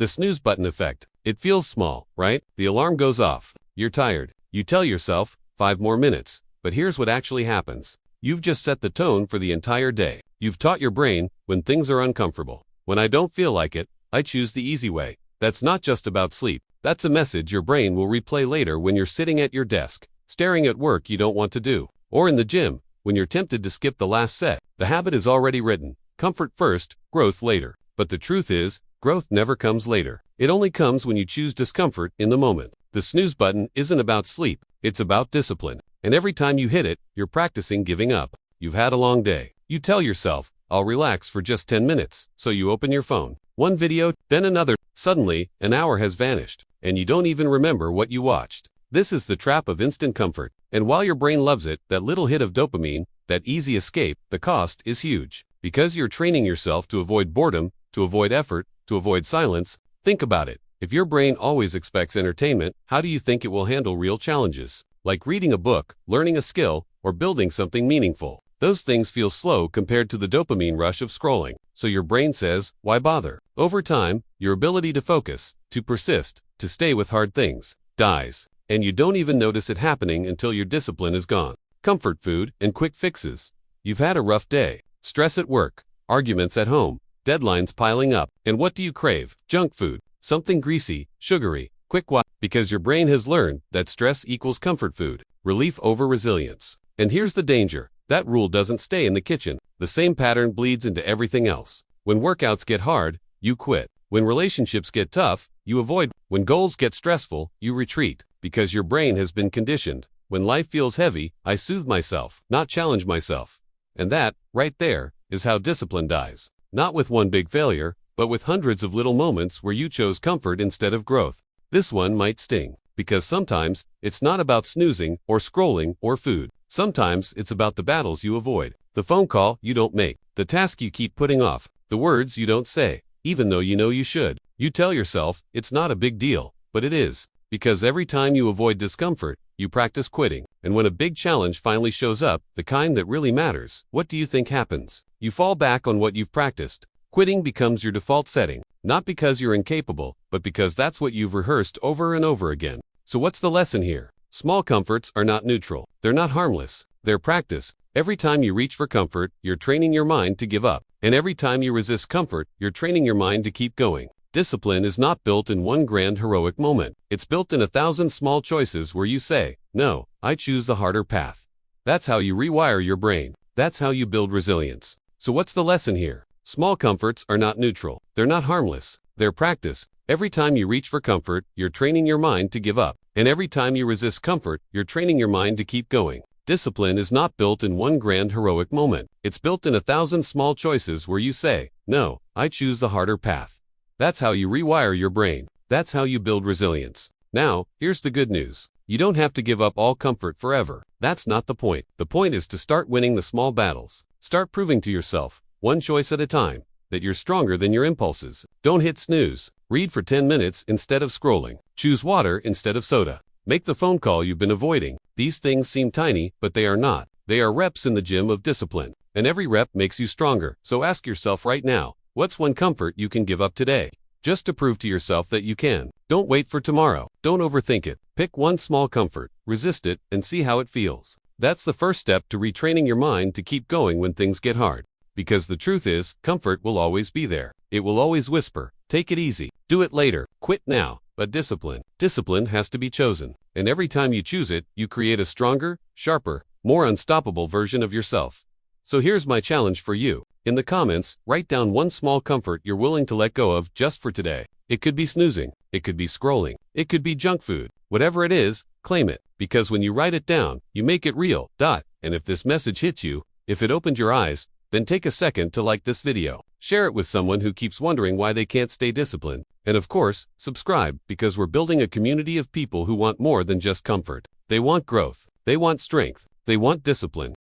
The snooze button effect. It feels small, right? The alarm goes off. You're tired. You tell yourself, 5 more minutes. But here's what actually happens. You've just set the tone for the entire day. You've taught your brain, when things are uncomfortable, when I don't feel like it, I choose the easy way. That's not just about sleep. That's a message your brain will replay later when you're sitting at your desk, staring at work you don't want to do, or in the gym, when you're tempted to skip the last set. The habit is already written. Comfort first, growth later. But the truth is, growth never comes later. It only comes when you choose discomfort in the moment. The snooze button isn't about sleep, it's about discipline. And every time you hit it, you're practicing giving up. You've had a long day. You tell yourself, I'll relax for just 10 minutes. So you open your phone. One video, then another. Suddenly, an hour has vanished, and you don't even remember what you watched. This is the trap of instant comfort. And while your brain loves it, that little hit of dopamine, that easy escape, the cost is huge. Because you're training yourself to avoid boredom, to avoid effort, to avoid silence. Think about it. If your brain always expects entertainment, how do you think it will handle real challenges? Like reading a book, learning a skill, or building something meaningful. Those things feel slow compared to the dopamine rush of scrolling. So your brain says, why bother? Over time, your ability to focus, to persist, to stay with hard things, dies. And you don't even notice it happening until your discipline is gone. Comfort food and quick fixes. You've had a rough day. Stress at work, arguments at home, deadlines piling up. And what do you crave? Junk food. Something greasy, sugary, quick. Because your brain has learned that stress equals comfort food. Relief over resilience. And here's the danger. That rule doesn't stay in the kitchen. The same pattern bleeds into everything else. When workouts get hard, you quit. When relationships get tough, you avoid. When goals get stressful, you retreat. Because your brain has been conditioned. When life feels heavy, I soothe myself, not challenge myself. And that, right there, is how discipline dies. Not with one big failure, but with hundreds of little moments where you chose comfort instead of growth. This one might sting. Because sometimes, it's not about snoozing, or scrolling, or food. Sometimes, it's about the battles you avoid. The phone call you don't make. The task you keep putting off. The words you don't say, even though you know you should. You tell yourself, it's not a big deal, but it is. Because every time you avoid discomfort, you practice quitting. And when a big challenge finally shows up, the kind that really matters, what do you think happens? You fall back on what you've practiced. Quitting becomes your default setting. Not because you're incapable, but because that's what you've rehearsed over and over again. So what's the lesson here? Small comforts are not neutral. They're not harmless. They're practice. Every time you reach for comfort, you're training your mind to give up. And every time you resist comfort, you're training your mind to keep going. Discipline is not built in one grand heroic moment. It's built in 1,000 small choices where you say, no, I choose the harder path. That's how you rewire your brain. That's how you build resilience. So what's the lesson here? Small comforts are not neutral. They're not harmless. They're practice. Every time you reach for comfort, you're training your mind to give up. And every time you resist comfort, you're training your mind to keep going. Discipline is not built in one grand heroic moment. It's built in 1,000 small choices where you say, no, I choose the harder path. That's how you rewire your brain. That's how you build resilience. Now, here's the good news. You don't have to give up all comfort forever. That's not the point. The point is to start winning the small battles. Start proving to yourself, one choice at a time, that you're stronger than your impulses. Don't hit snooze. Read for 10 minutes instead of scrolling. Choose water instead of soda. Make the phone call you've been avoiding. These things seem tiny, but they are not. They are reps in the gym of discipline. And every rep makes you stronger. So ask yourself right now, what's one comfort you can give up today? Just to prove to yourself that you can. Don't wait for tomorrow. Don't overthink it. Pick one small comfort, resist it, and see how it feels. That's the first step to retraining your mind to keep going when things get hard. Because the truth is, comfort will always be there. It will always whisper, take it easy, do it later, quit now. But discipline has to be chosen. And every time you choose it, you create a stronger, sharper, more unstoppable version of yourself. So here's my challenge for you. In the comments, write down one small comfort you're willing to let go of just for today. It could be snoozing. It could be scrolling. It could be junk food. Whatever it is, claim it. Because when you write it down, you make it real. And if this message hits you, if it opened your eyes, then take a second to like this video. Share it with someone who keeps wondering why they can't stay disciplined. And of course, subscribe, because we're building a community of people who want more than just comfort. They want growth. They want strength. They want discipline.